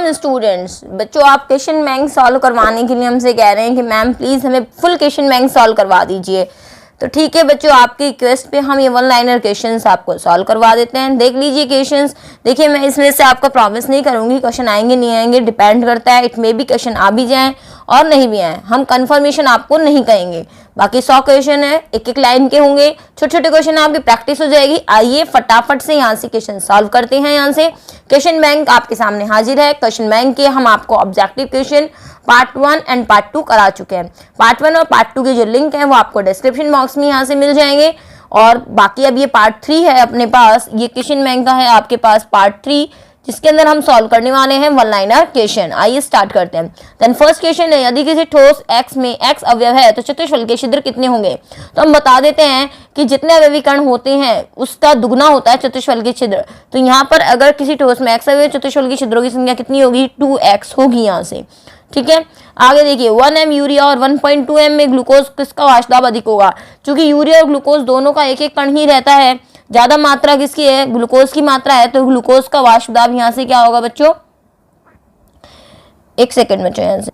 Students, बच्चों आप question bank solve करवाने के लिए हमसे कह रहे हैं कि मैम प्लीज़ हमें फुल क्वेश्चन बैंक सॉल्व करवा दीजिए। तो ठीक है बच्चों, आपकी रिक्वेस्ट पे हम ये वन लाइनर क्वेश्चंस आपको सॉल्व करवा देते हैं। देख लीजिए क्वेश्चंस। देखिए मैं इसमें से आपका प्रॉमिस नहीं करूंगी क्वेश्चन आएंगे नहीं आएंगे, डिपेंड करता है। इट मे भी क्वेश्चन आ भी जाएँ और नहीं भी आए, हम कंफर्मेशन आपको नहीं कहेंगे। बाकी 100 क्वेश्चन है, एक एक लाइन के होंगे, छोटे छोटे क्वेश्चन आपकी प्रैक्टिस हो जाएगी। आइए फटाफट से यहाँ से क्वेश्चन सॉल्व करते हैं। यहाँ से क्वेश्चन बैंक आपके सामने हाजिर है। क्वेश्चन बैंक के हम आपको objective question part 1 and part 2 करा चुके हैं। पार्ट 1 और पार्ट 2 के जो लिंक है वो आपको डिस्क्रिप्शन बॉक्स में यहाँ से मिल जाएंगे। और बाकी अब ये पार्ट 3 है अपने पास, ये क्वेश्चन बैंक का है आपके पास पार्ट 3, जिसके अंदर हम सॉल्व करने वाले हैं वन लाइनर क्वेश्चन। आइए स्टार्ट करते हैं। देन फर्स्ट क्वेश्चन है, यदि किसी ठोस x में x अवयव है तो चतुष्फलकीय छिद्र कितने होंगे। तो हम बता देते हैं कि जितने अवयवी कण होते हैं उसका दुगना होता है चतुष्फलकीय छिद्र। तो यहाँ पर अगर किसी ठोस में x अवयव, चतुष्फलकीय छिद्रों की संख्या कितनी होगी, 2x होगी यहाँ से। ठीक है, आगे देखिए 1 m यूरिया और 1.2 m में ग्लूकोज किसका वाष्प दाब अधिक होगा। चूंकि यूरिया और ग्लूकोज दोनों का एक एक कण ही रहता है, ज्यादा मात्रा किसकी है, ग्लूकोज की मात्रा है, तो ग्लूकोज का वाष्प दाब यहाँ से क्या होगा बच्चों, एक सेकंड बच्चों यहाँ से।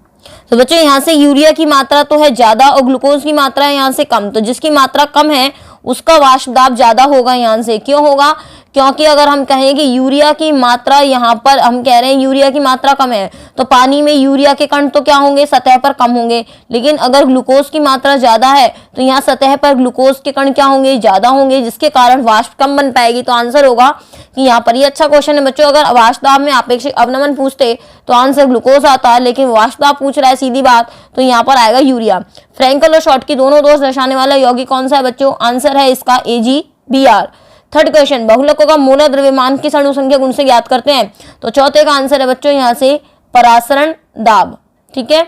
तो बच्चों यहाँ से यूरिया की मात्रा तो है ज्यादा और ग्लूकोज की मात्रा है यहाँ से कम, तो जिसकी मात्रा कम है उसका वाष्प दाब ज्यादा होगा यहाँ से। क्यों होगा, क्योंकि अगर हम कहें कि यूरिया की मात्रा, यहाँ पर हम कह रहे हैं यूरिया की मात्रा कम है तो पानी में यूरिया के कण तो क्या होंगे, सतह पर कम होंगे। लेकिन अगर ग्लूकोज की मात्रा ज्यादा है तो यहाँ सतह पर ग्लूकोज के कण क्या होंगे, ज्यादा होंगे, जिसके कारण वाष्प कम बन पाएगी। तो आंसर होगा कि यहाँ पर ये अच्छा क्वेश्चन है बच्चों। अगर वाष्प दाब में आपेक्षिक अवनमन पूछते तो आंसर ग्लूकोज आता है, लेकिन वाष्प दाब पूछ रहा है सीधी बात, तो यहाँ पर आएगा यूरिया। फ्रैंकल और शॉर्ट की दोनों दोष दर्शाने वाला यौगिक कौन सा है बच्चों, आंसर है इसका AgBr। थर्ड क्वेश्चन, बहुलकों का मोलर द्रव्यमान किस अणु संख्या गुण से ज्ञात करते हैं। तो चौथे का आंसर है बच्चों यहाँ से परासरण दाब। ठीक है,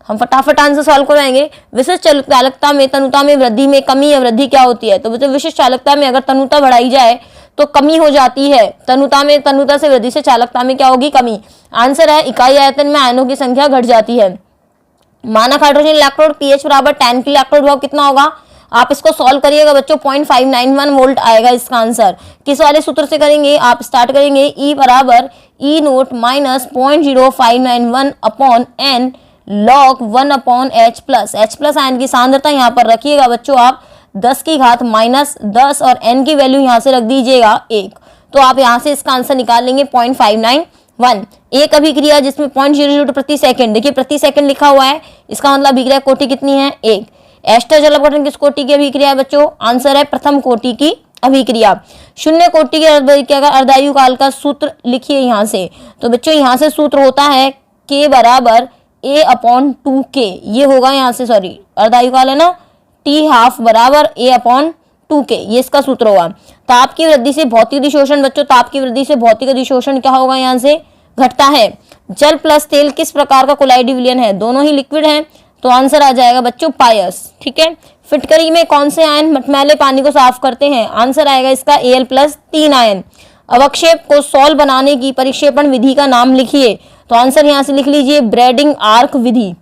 हम फटाफट आंसर सॉल्व कराएंगे। विशिष्ट चालकता में तनुता में वृद्धि में कमी या वृद्धि क्या होती है। तो बच्चों विशिष्ट चालकता में अगर तनुता बढ़ाई जाए तो कमी हो जाती है, तनुता से वृद्धि से चालकता में क्या होगी, कमी। आंसर है इकाई आयतन में आयनों की संख्या घट जाती है। मानक हाइड्रोजन इलेक्ट्रोड pH बराबर 10 के इलेक्ट्रोड प्रभाव कितना होगा। आप इसको सॉल्व करिएगा बच्चों, 0.591 वोल्ट आएगा इसका आंसर। किस वाले सूत्र से करेंगे, आप स्टार्ट करेंगे E बराबर E0 minus 0.0591 upon n log 1 upon H plus ion की सांद्रता यहाँ पर रखिएगा बच्चों आप 10 की घात माइनस 10 और n की वैल्यू यहाँ से रख दीजिएगा 1। तो आप यहाँ से इसका आंसर निकाल लेंगे 0.591। एक अभिक्रिया जिसमें 0.00 प्रति सेकंड, देखिए प्रति सेकंड लिखा हुआ है, इसका मतलब अभिक्रिया कोटि कितनी है, 1। एस्टर जल अपघटन किस कोटि की अभिक्रिया है बच्चों, आंसर है प्रथम कोटि की अभिक्रिया। शून्य कोटि की अभिक्रिया का अर्धायु काल का सूत्र लिखिए यहाँ से। तो बच्चों यहाँ से सूत्र होता है K बराबर A अपॉन 2K, ये होगा यहाँ से, सॉरी अर्धायु काल है ना, T हाफ बराबर A अपॉन 2K, ये इसका सूत्र होगा। ताप की वृद्धि से भौतिक अधिशोषण बच्चों, ताप की वृद्धि से भौतिक अधिशोषण क्या होगा, यहाँ से घटता है। जल प्लस तेल किस प्रकार का कोलाइडी विलयन है, दोनों ही लिक्विड हैं, तो आंसर आ जाएगा बच्चों पायस। ठीक है, फिटकरी में कौन से आयन मटमैले पानी को साफ करते हैं, आंसर आएगा इसका Al+3 आयन। अवक्षेप को सॉल बनाने की परिक्षेपण विधि का नाम लिखिए। तो आंसर यहाँ से लिख लीजिए ब्रेडिंग आर्क विधि।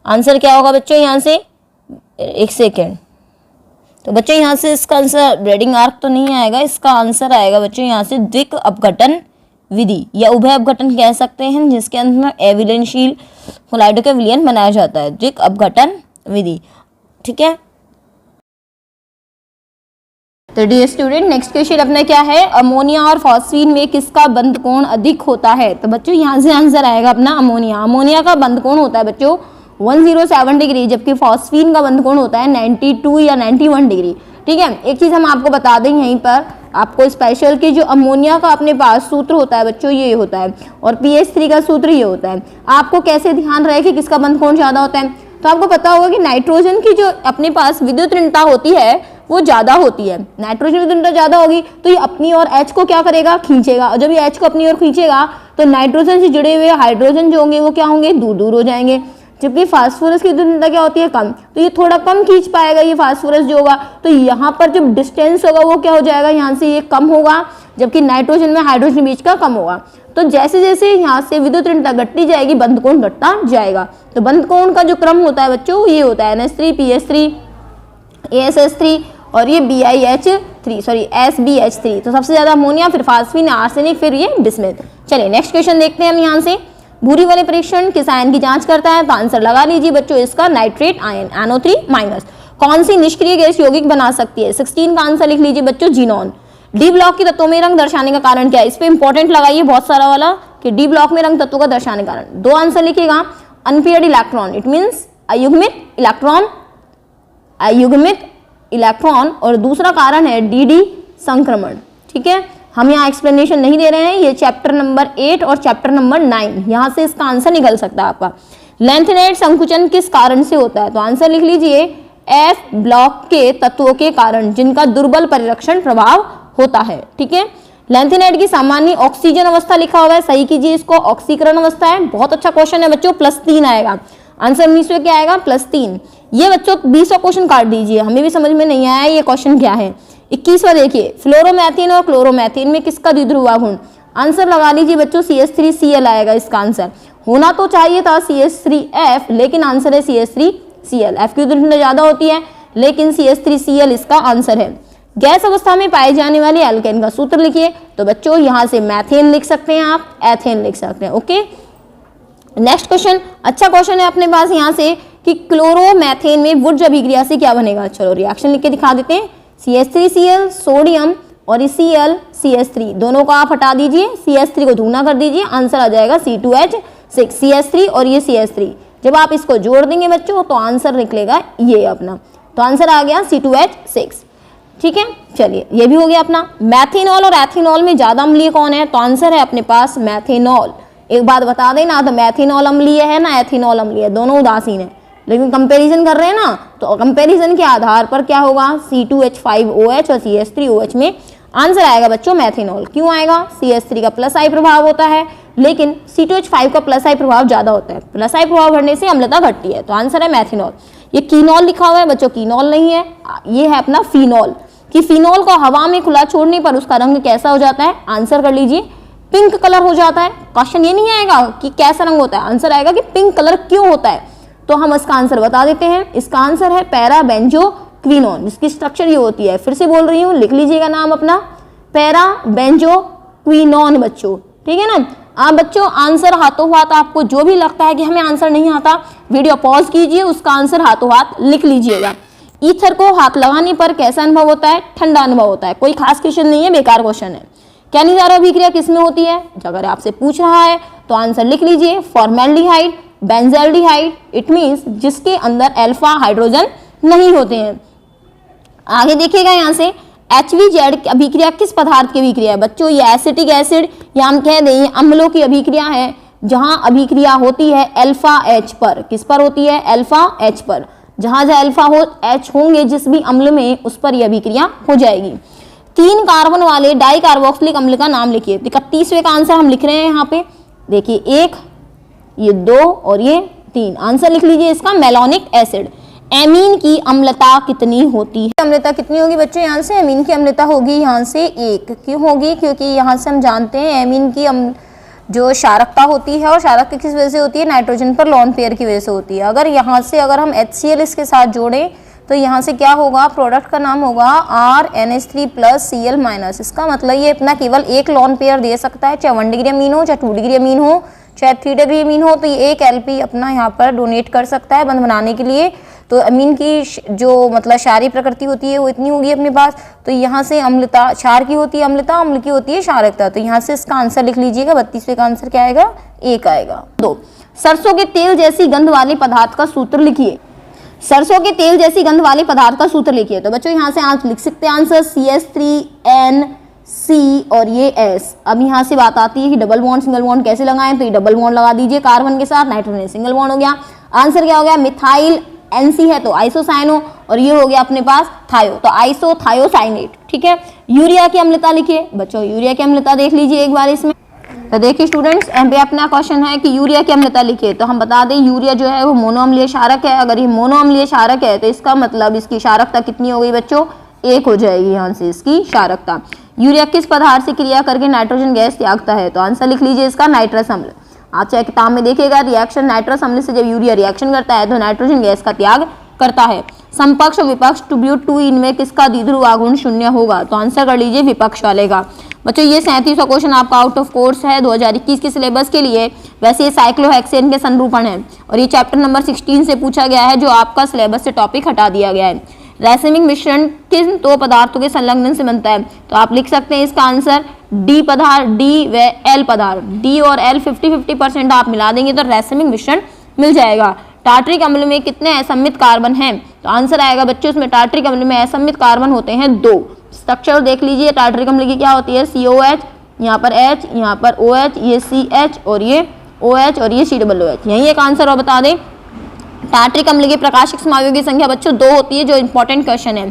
आंसर क्या होगा बच्चों यहाँ से, एक सेकेंड, तो बच्चों यहाँ से इसका आंसर ब्रेडिंग आर्क तो नहीं आएगा, इसका आंसर आएगा बच्चों यहाँ से द्विक अपघटन विधि या उभय अपघटन कह सकते हैं, जिसके अंदर अविलयनशील कोलाइडों का विलयन बनाया जाता है, द्विक अपघटन विधि। ठीक है, तो डियर स्टूडेंट नेक्स्ट क्वेश्चन अपना क्या है, अमोनिया और फॉस्फीन में किसका बंध कोण अधिक होता है। तो बच्चों यहाँ से आंसर आएगा अपना अमोनिया। अमोनिया का बंध कोण होता है बच्चों 107 डिग्री, जबकि फॉस्फीन का बंध कोण होता है 92 या 91 डिग्री। ठीक है, एक चीज हम आपको बता दें यहीं पर आपको स्पेशल कि जो अमोनिया का अपने पास सूत्र होता है बच्चों ये होता है और pH3 का सूत्र ये होता है। आपको कैसे ध्यान रहे कि किसका बंध कोण ज्यादा होता है, तो आपको पता होगा कि नाइट्रोजन की जो अपने पास विद्युत ऋणता होती है वो ज्यादा होती है। नाइट्रोजन विद्युत ऋणता ज्यादा होगी तो ये अपनी ओर H को क्या करेगा, खींचेगा, और जब ये H को अपनी ओर खींचेगा तो नाइट्रोजन से जुड़े हुए हाइड्रोजन जो होंगे वो क्या होंगे, दूर दूर हो जाएंगे। जबकि फास्फोरस की विद्युत क्या होती है, कम, तो ये थोड़ा कम खींच पाएगा ये फास्फोरस जो होगा, तो यहाँ पर जो डिस्टेंस होगा वो क्या हो जाएगा, यहाँ से ये कम होगा, जबकि नाइट्रोजन में हाइड्रोजन बीच का कम होगा। तो जैसे जैसे यहाँ से विद्युत ऋणता घटती जाएगी बंध कोण घटता जाएगा। तो बंध कोण का जो क्रम होता है बच्चों ये होता है NH3 PH3 ASS3 और ये BiH3 सॉरी SbH3। तो सबसे ज्यादा अमोनिया, फिर फास्फीन, आर्सेनिक, फिर ये बिस्मिथ। चलिए नेक्स्ट क्वेश्चन देखते हैं हम यहाँ से। भूरी वाले परीक्षण किस आयन की जांच करता है? तो आंसर लगा लीजिए बच्चों इसका नाइट्रेट आयन NO3-। कौन सी निष्क्रिय गैस यौगिक बना सकती है? 16 का आंसर लिख लीजिए बच्चों जीनॉन। डी ब्लॉक के तत्वों में रंग दर्शाने का कारण क्या है? इस पे इंपॉर्टेंट लगाइए बहुत सारा वाला कि डी ब्लॉक में रंग तत्वों का दर्शाने का कारण। 2 आंसर लिखिएगा, अनपेयर्ड इलेक्ट्रॉन, इट मींस अयुग्मित इलेक्ट्रॉन, अयुग्मित इलेक्ट्रॉन, और दूसरा कारण है DD संक्रमण। ठीक है, हम यहाँ एक्सप्लेनेशन नहीं दे रहे हैं, ये चैप्टर नंबर 8 और चैप्टर नंबर 9, यहाँ से इसका आंसर निकल सकता है आपका। लेंथेनेट संकुचन किस कारण से होता है? तो आंसर लिख लीजिए F ब्लॉक के तत्वों के कारण जिनका दुर्बल परिरक्षण प्रभाव होता है। ठीक है, लेंथेनेट की सामान्य ऑक्सीजन अवस्था लिखा हुआ है, सही कीजिए इसको, ऑक्सीकरण अवस्था है। बहुत अच्छा क्वेश्चन है बच्चों, +3 आएगा आंसर। 19वें क्या आएगा? +3। ये बच्चों 20 क्वेश्चन काट दीजिए, हमें भी समझ में नहीं आया ये क्वेश्चन क्या है। 21वां देखिए, फ्लोरोमेथिन और क्लोरोमेथिन में किसका द्विध्रुवा गुण? आंसर लगा लीजिए बच्चों CH3Cl आएगा इसका आंसर। होना तो चाहिए था CH3F, लेकिन आंसर है CH3Cl। F की द्विध्रुवता ज्यादा होती है, लेकिन CH3Cl इसका आंसर है। गैस अवस्था में पाए जाने वाले एल्केन का सूत्र लिखिए। तो बच्चों यहाँ से मैथेन लिख सकते हैं आप, एथेन लिख सकते हैं। ओके, नेक्स्ट क्वेश्चन, अच्छा क्वेश्चन है अपने पास यहाँ से कि क्लोरोमेथेन में वुड्स अभिक्रिया से क्या बनेगा? चलो रिएक्शन लिख के दिखा देते हैं। CH3Cl सोडियम और Cl CH3 दोनों को आप हटा दीजिए, CH3 को दूना कर दीजिए, आंसर आ जाएगा C2H6। CH3 और ये CH3 जब आप इसको जोड़ देंगे बच्चों तो आंसर निकलेगा ये अपना, तो आंसर आ गया C2H6। ठीक है, चलिए ये भी हो गया अपना। मैथेनॉल और एथेनॉल में ज्यादा अम्लीय कौन है? तो आंसर है अपने पास मैथेनॉल। एक बात बता देना, तो मैथेनॉल अम्लीय है ना एथेनॉल अम्लीय है, दोनों उदासीन है, लेकिन कंपैरिजन कर रहे हैं ना, तो कंपैरिजन के आधार पर क्या होगा? C2H5OH और CH3OH में आंसर आएगा बच्चों मैथेनॉल। क्यों आएगा? CH3 का +I प्रभाव होता है, लेकिन C2H5 का +I प्रभाव ज्यादा होता है। +I प्रभाव बढ़ने से अम्लता घटती है, तो आंसर है मैथेनॉल। ये कीनॉल लिखा हुआ है बच्चों, कीनॉल नहीं है, ये है अपना फिनॉल। कि फिनॉल को हवा में खुला छोड़ने पर उसका रंग कैसा हो जाता है? आंसर कर लीजिए पिंक कलर हो जाता है। क्वेश्चन ये नहीं आएगा कि कैसा रंग होता है, आंसर आएगा कि पिंक कलर क्यों होता है। तो हम इसका आंसर बता देते हैं, इसका आंसर है पैराबेंजोक्विनोन, जिसकी स्ट्रक्चर ये होती है। फिर से बोल रही हूँ, लिख लीजिएगा नाम अपना, पैराबेंजोक्विनोन बच्चों। ठीक है ना। आप बच्चों आंसर हाथों हाथ, आपको जो भी लगता है कि हमें आंसर नहीं आता, वीडियो पॉज कीजिए, उसका आंसर हाथों हाथ लिख लीजिएगा। ईथर को हाथ लगाने पर कैसा अनुभव होता है? ठंडा अनुभव होता है। कोई खास क्वेश्चन नहीं है, बेकार क्वेश्चन है। कैनिजारो अभिक्रिया किसमें होती है? अगर आपसे पूछ रहा है तो आंसर लिख लीजिए फॉर्मेल्डिहाइड, बेंजल्डिहाइड, इट मींस जिसके अंदर अल्फा हाइड्रोजन नहीं होते हैं। आगे देखिएगा यहाँ से HVZ अभिक्रिया किस पदार्थ की अभिक्रिया है? बच्चों ये एसिटिक एसिड या हम कह दें अम्लों की अभिक्रिया है, जहां अभिक्रिया होती है अल्फा H पर। किस पर होती है? अल्फा H पर। जहां जहां अल्फा H होंगे जिस भी अम्ल में, उस पर यह अभिक्रिया हो जाएगी। 3 कार्बन वाले डाई कार्बोक्सिलिक अम्ल का नाम लिखिए। 31वें का आंसर हम लिख रहे हैं यहाँ पे, देखिए 1, ये 2 और ये 3। आंसर लिख लीजिए इसका मेलोनिक एसिड। एमीन की अम्लता कितनी होती है? अम्लता कितनी होगी बच्चों? यहाँ से एमीन की अम्लता होगी यहाँ से 1। क्यों होगी? क्योंकि यहाँ से हम जानते हैं एमीन की जो क्षारकता होती है, और क्षारकता किस वजह से होती है? नाइट्रोजन पर लोन पेयर की वजह से होती है। अगर यहाँ से अगर हम HCl इसके साथ जोड़ें तो यहाँ से क्या होगा? प्रोडक्ट का नाम होगा RNH3+Cl-। इसका मतलब ये अपना केवल एक लोन पेयर दे सकता है, चाहे 1 डिग्री अमीन हो, चाहे 2 डिग्री अमीन हो, चाहे 3 डिग्री अमीन हो, तो ये एक LP अपना यहाँ पर डोनेट कर सकता है बंध बनाने के लिए। तो अमीन की जो मतलब क्षारीय प्रकृति होती है वो इतनी होगी अपने पास। तो यहाँ से अम्लता, क्षार की होती है अम्लता, अम्ल की होती है क्षारकता। तो यहाँ से इसका आंसर लिख लीजिएगा, 32वें का आंसर क्या आएगा? 1 आएगा। 2, सरसों के तेल जैसी गंध वाले पदार्थ का सूत्र लिखिए। सरसों के तेल जैसी गंध वाले पदार्थ का सूत्र लिखिए। तो बच्चों यहाँ से आप लिख सकते हैं आंसर CH3N और ये S। अब यहाँ से बात आती है कि डबल बॉन्ड सिंगल बॉन्ड कैसे लगाएं, तो ये डबल बॉन्ड लगा दीजिए कार्बन के साथ, नाइट्रोजन सिंगल बॉन्ड हो गया। आंसर क्या हो गया? मिथाइल NC है तो आइसोसाइनो, और ये हो गया अपने पास थायो, तो आइसोथायोसाइनेट। ठीक है। यूरिया की अम्लता लिखिए। बच्चों यूरिया की अम्लता देख लीजिए एक बार इसमें। तो देखिए स्टूडेंट्स, यहाँ पे अपना क्वेश्चन है कि यूरिया की अम्लता लिखिए। तो हम बता दें यूरिया जो है वो मोनोअम्लीय क्षारक है। अगर ये मोनोअम्लीय क्षारक है तो इसका मतलब इसकी क्षारकता कितनी हो गई बच्चों? 1 हो जाएगी यहाँ से इसकी क्षारकता। यूरिया किस पदार्थ से क्रिया करके नाइट्रोजन गैस त्यागता है? तो आंसर लिख लीजिए इसका नाइट्रस अम्ल। आप चाहे किताब में देखिएगा रिएक्शन नाइट्रस अम्ल से जब यूरिया रिएक्शन करता है तो नाइट्रोजन गैस का त्याग करता है। समपक्ष और विपक्ष ट्रिब्यूट टू इनमें किसका द्विध्रुव आघूर्ण शून्य होगा? तो आंसर कर लीजिए विपक्ष वाले का। बच्चों ये 37वां क्वेश्चन आपका आउट ऑफ कोर्स है 2021 के सिलेबस के लिए। वैसे ये साइक्लोहेक्सेन के संरूपण है और ये चैप्टर नंबर 16 से पूछा गया है, जो आपका सिलेबस से टॉपिक हटा दिया गया है। रासायनिक मिश्रण किन दो पदार्थों के संलग्न से बनता है? तो आप लिख सकते हैं इसका आंसर डी पदार्थ, डी व एल पदार्थ। डी और एल 50-50% आप मिला देंगे तो रासायनिक मिश्रण मिल जाएगा। टार्टरिक अम्ल में कितने असम्मित कार्बन हैं? तो आंसर आएगा बच्चों इसमें टार्टरिक अम्ल में असम्मित कार्बन होते हैं 2। स्ट्रक्चर देख लीजिए, टार्टरिक अम्ल की क्या होती है? COH, यहाँ पर H, यहाँ पर OH, ये CH और ये OH और ये COOH। यही एक आंसर और बता दें। टार्टरिक अम्ल के प्रकाशिक समावयवों की संख्या बच्चों 2 होती है, जो इंपॉर्टेंट क्वेश्चन है।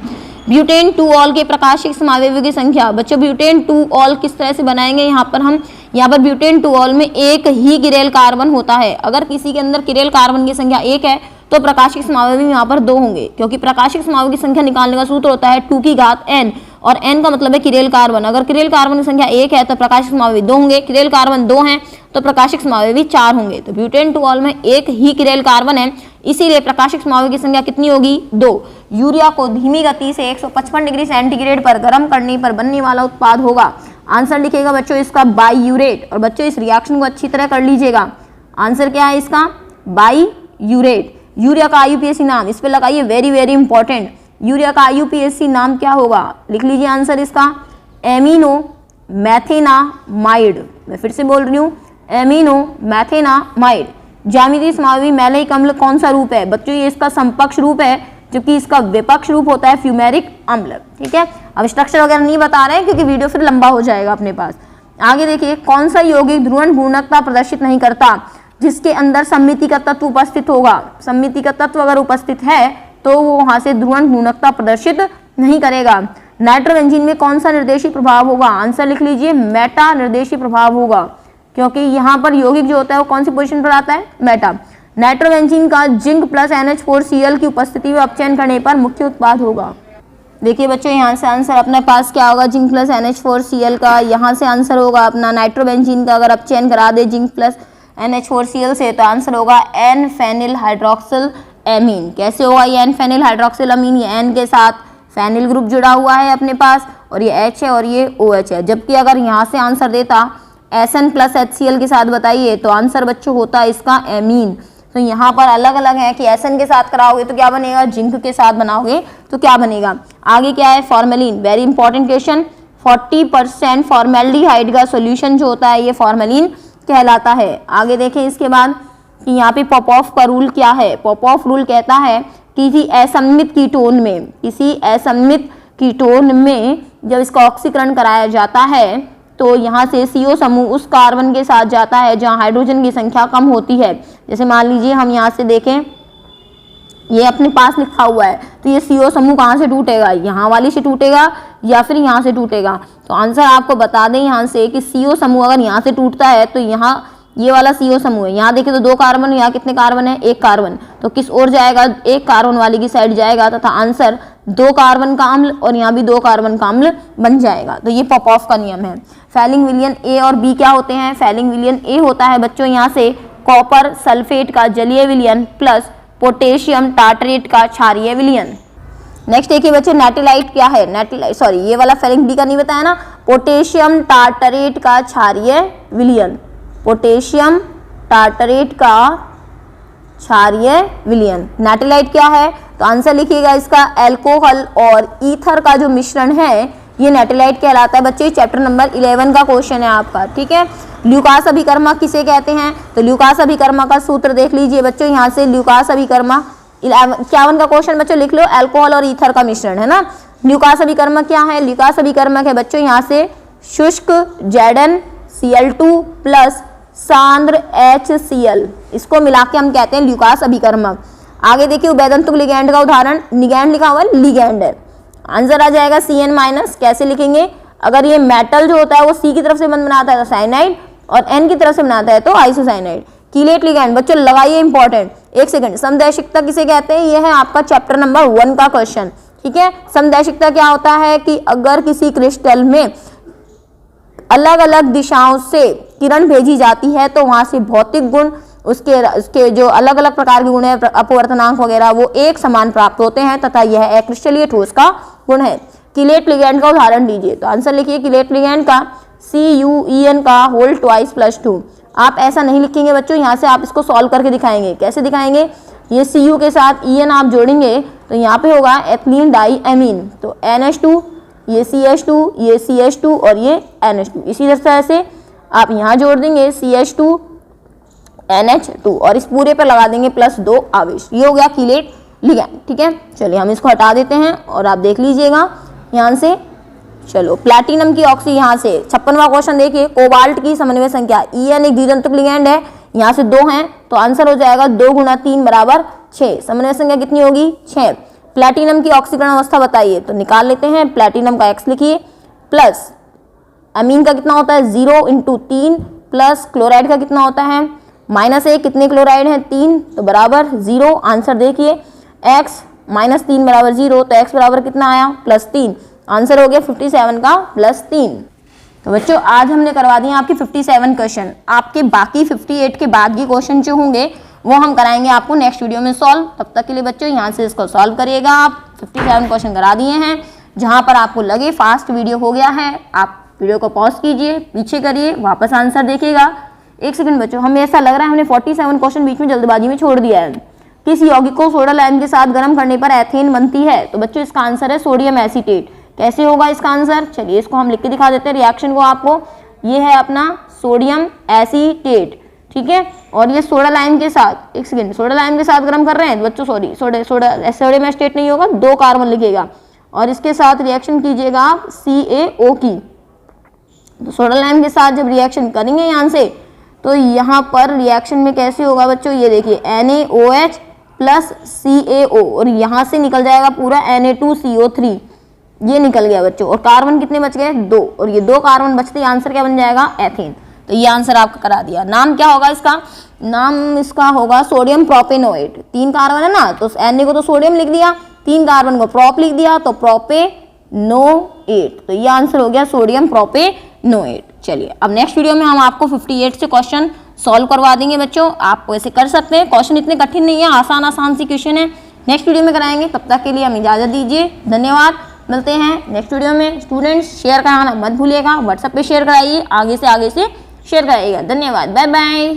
ब्यूटेन 2 ऑल के प्रकाशिक समावयवों की संख्या बच्चों ब्यूटेन 2 ऑल किस तरह से बनाएंगे? यहाँ पर ब्यूटेन 2 ऑल में एक ही किरेल कार्बन होता है। अगर किसी के अंदर किरेल कार्बन की संख्या 1 है तो प्रकाशिक समावयवी यहाँ पर 2 होंगे, क्योंकि प्रकाशिक समावयव की संख्या निकालने का सूत्र होता है 2 की घात n, और n का मतलब है किरेल कार्बन। अगर किरेल कार्बन की संख्या 1 है तो प्रकाशिक समावयवी 2 होंगे, किरेल कार्बन 2 हैं तो प्रकाशिक समावयवी 4 होंगे। तो ब्यूटेन 2 ऑल में एक ही किरेल कार्बन है, इसीलिए प्रकाशिक समावयव की संख्या कितनी होगी? 2। यूरिया को धीमी गति से 155 डिग्री सेंटीग्रेड पर गर्म करने पर बनने वाला उत्पाद होगा। आंसर लिखेगा बच्चों इसका बाईयूरेट। और बच्चों इस रिएक्शन को अच्छी तरह कर लीजिएगा। आंसर क्या है इसका? बाईयूरेट। यूरिया का IUPAC नाम इस पे लगाइए, वेरी वेरी इंपॉर्टेंट। यूरिया का IUPAC नाम क्या होगा? लिख लीजिए आंसर इसका एमिनो मैथेनामाइड। मैं फिर से बोल रही हूँ, एमिनो मैथेनामाइड। ज्यामितीय समावयवी मैलिक अम्ल कौन सा रूप है? बच्चों ये इसका समपक्ष रूप है, जबकि इसका विपक्ष रूप होता है फ्यूमेरिक अम्ल। ठीक है, अब स्ट्रक्चर वगैरह नहीं बता रहे हैं क्योंकि वीडियो फिर लंबा हो जाएगा अपने पास। आगे देखिए, कौन सा यौगिक ध्रुवण घूर्णकता प्रदर्शित नहीं करता जिसके अंदर सममिति का तत्व उपस्थित होगा? सममिति का तत्व अगर उपस्थित है तो वो वहां से ध्रुवण घूर्णकता प्रदर्शित नहीं करेगा। नाइट्रोबेंजीन में कौन सा निर्देशी प्रभाव होगा? आंसर लिख लीजिए मेटा निर्देशी प्रभाव होगा, क्योंकि यहाँ पर यौगिक जो होता है वो कौन सी पोजीशन पर आता है? मेटा। नाइट्रोबेंजीन का जिंक प्लस NH4Cl की उपस्थिति में अपचयन करने पर मुख्य उत्पाद होगा। देखिए बच्चों यहाँ से आंसर अपने पास क्या होगा? जिंक प्लस NH4Cl का यहाँ से आंसर होगा अपना नाइट्रोबेंजीन का। अगर अपचयन करा दे जिंक प्लस NH4Cl से तो आंसर होगा N फेनिल हाइड्रोक्सिल एमीन। कैसे होगा ये N फेनिल हाइड्रोक्सिल अमीन? ये N के साथ फेनिल ग्रुप जुड़ा हुआ है अपने पास, और ये H है और ये OH है। जबकि अगर यहाँ से आंसर देता SN प्लस HCl के साथ बताइए तो आंसर बच्चों होता इसका एमीन। तो यहाँ पर अलग अलग है कि SN के साथ कराओगे तो क्या बनेगा, जिंक के साथ बनाओगे तो क्या बनेगा। आगे क्या है? Formalin. Very important question. 40% formaldehyde का सोल्यूशन जो होता है ये फॉर्मेलिन कहलाता है। आगे देखें इसके बाद कि यहाँ पे पॉपऑफ का रूल क्या है। पॉपऑफ रूल कहता है कि किसी असममित कीटोन में जब इसका ऑक्सीकरण कराया जाता है तो यहाँ से CO समूह उस कार्बन के साथ जाता है जहाँ हाइड्रोजन की संख्या कम होती है। जैसे मान लीजिए हम यहाँ से देखें, ये अपने पास लिखा हुआ है, तो ये CO समूह कहाँ से टूटेगा? यहाँ वाली से टूटेगा या फिर यहाँ से टूटेगा? तो आंसर आपको बता दें यहाँ से कि CO समूह अगर यहाँ से टूटता है तो यहाँ ये वाला CO समूह है, यहाँ देखिए तो 2 कार्बन, यहाँ कितने कार्बन है? 1 कार्बन। तो किस ओर जाएगा? 1 कार्बन वाली की साइड जाएगा तथा आंसर 2 कार्बन का अम्ल और यहाँ भी 2 कार्बन का अम्ल बन जाएगा। तो ये पॉपऑफ का नियम है। फैलिंग विलयन A और B क्या होते हैं? फैलिंग विलयन A होता है बच्चों यहाँ से कॉपर सल्फेट का जलीय विलयन प्लस पोटेशियम टार्टरेट का क्षारीय विलयन। नेक्स्ट देखिए बच्चों, नेटिलाइट क्या है? नेटिलाइट, सॉरी ये वाला फैलिंग B का नहीं बताया ना, पोटेशियम टार्टरेट का क्षारीय विलयन। पोटेशियम टार्टरेट का क्षारीय विलयन। नेटिलाइट क्या है? तो आंसर लिखिएगा इसका अल्कोहल और ईथर का जो मिश्रण है ये नेटिलाइट कहलाता है। बच्चे चैप्टर नंबर 11 का क्वेश्चन है आपका। ठीक है, ल्यूकास अभिकर्मक किसे कहते हैं? तो ल्यूकास अभिकर्मक का सूत्र देख लीजिए बच्चों यहाँ से। ल्यूकास अभिकर्मक 51 का क्वेश्चन बच्चों लिख लो, अल्कोहल और ईथर का मिश्रण है ना। ल्यूकास अभिकर्मक क्या है? ल्यूकास अभिकर्मक है बच्चों यहाँ से शुष्क ZnCl2 प्लस सांद्र HCl, इसको मिला के हम कहते हैं ल्यूकास अभिकर्मक। आगे देखिए उभयतंतुक लिगैंड का उदाहरण, लिगैंड लिखा हुआ है, लिगैंड है। आंसर आ जाएगा Cn-। कैसे लिखेंगे? अगर ये मेटल जो होता है वो C की तरफ से बंध बनाता है तो साइनाइड, और N की तरफ से बनाता है तो आइसोसाइनाइड। कीलेट लिगैंड बच्चों लगाइए इंपॉर्टेंट, 1 सेकंड। समदैशिकता किसे कहते हैं? ये है आपका चैप्टर नंबर 1 का क्वेश्चन। ठीक है, समदैशिकता क्या होता है कि अगर किसी क्रिस्टल में अलग अलग दिशाओं से किरण भेजी जाती है तो वहां से भौतिक गुण उसके जो अलग अलग प्रकार के गुण है, अपवर्तनांक वगैरह, वो एक समान प्राप्त होते हैं तथा यह अक्रिस्टलीय ठोस का गुण है। किलेट लिगैंड का उदाहरण दीजिए। तो आंसर लिखिए किलेट लिगैंड का CuEn का होल ट्वाइस प्लस 2। आप ऐसा नहीं लिखेंगे बच्चों, यहाँ से आप इसको सॉल्व करके दिखाएंगे। कैसे दिखाएंगे? ये Cu के साथ En आप जोड़ेंगे तो यहाँ पे होगा एथिलीन डाई एमीन, तो NH2, ये CH2, ये CH2 और ये NH2। इसी तरह से आप यहाँ जोड़ देंगे CH2 NH2 और इस पूरे पर लगा देंगे +2 आवेश। ये हो गया कीलेट लिगैंड। ठीक है, चलिए हम इसको हटा देते हैं और आप देख लीजिएगा यहाँ से। चलो प्लैटिनम की ऑक्सी, यहाँ से 56वां क्वेश्चन देखिए। कोबाल्ट की समन्वय संख्या En एक द्वितंतुक लिगैंड है, यहाँ से 2 हैं तो आंसर हो जाएगा 2 × 3 = 6। समन्वय संख्या कितनी होगी? 6। प्लैटिनम की ऑक्सीकरण अवस्था बताइए, तो निकाल लेते हैं। प्लैटिनम का X लिखिए, प्लस अमीन का कितना होता है 0 × 3, प्लस क्लोराइड का कितना होता है -1। कितने क्लोराइड हैं? 3, तो बराबर 0। आंसर देखिए x -3 = 0, तो x बराबर कितना आया? +3। आंसर हो गया 57 का +3। तो बच्चों आज हमने करवा दिए आपके 57 क्वेश्चन। आपके बाकी 58 के बाद के क्वेश्चन जो होंगे वो हम कराएंगे आपको नेक्स्ट वीडियो में सॉल्व। तब तक के लिए बच्चों यहाँ से इसको सॉल्व करिएगा। आप 57 क्वेश्चन करा दिए हैं। जहाँ पर आपको लगे फास्ट वीडियो हो गया है, आप वीडियो को पॉज कीजिए, पीछे करिए, वापस आंसर देखिएगा। 1 सेकंड बच्चों, हमें ऐसा लग रहा है हमने 47 क्वेश्चन बीच में जल्दबाजी में छोड़ दिया है। किस यौगिक को सोडा लाइम के साथ गर्म करने पर एथेन बनती है? तो बच्चों इसका आंसर है सोडियम एसीटेट। कैसे होगा इसका आंसर? चलिए इसको हम लिख के दिखा देते हैं रिएक्शन को आपको। ये है अपना सोडियम एसीटेट, ठीक है, और ये सोडा लाइम के साथ, 1 सेकंड, सोडा लाइम के साथ गर्म कर रहे हैं बच्चों। सॉरी, सोडियम एसीटेट नहीं होगा, 2 कार्बन लिखिएगा और इसके साथ रिएक्शन कीजिएगा आप CaO की। तो सोडा लाइम के साथ जब रिएक्शन करेंगे यहाँ से, तो यहाँ पर रिएक्शन में कैसे होगा बच्चों? ये देखिए NaOH + CaO और यहाँ से निकल जाएगा पूरा Na2CO3, ये निकल गया बच्चों। और कार्बन कितने बच गए? 2, और ये 2 कार्बन बचते ही आंसर क्या बन जाएगा? एथेन। तो ये आंसर आपका करा दिया। नाम क्या होगा इसका? नाम इसका होगा सोडियम प्रोपेनोएट। 3 कार्बन है ना, तो Na को तो सोडियम लिख दिया, 3 कार्बन को प्रोप लिख दिया, तो प्रोपेनोएट। तो ये आंसर हो गया सोडियम प्रोपेनोएट। चलिए अब नेक्स्ट वीडियो में हम आपको 58 से क्वेश्चन सॉल्व करवा देंगे बच्चों। आप ऐसे कर सकते हैं, क्वेश्चन इतने कठिन नहीं है, आसान सी क्वेश्चन है। नेक्स्ट वीडियो में कराएंगे, तब तक के लिए हम इजाजत दीजिए। धन्यवाद, मिलते हैं नेक्स्ट वीडियो में। स्टूडेंट्स शेयर कराना मत भूलिएगा, व्हाट्सएप पे शेयर कराइए, आगे से शेयर कराइएगा। धन्यवाद, बाय बाय।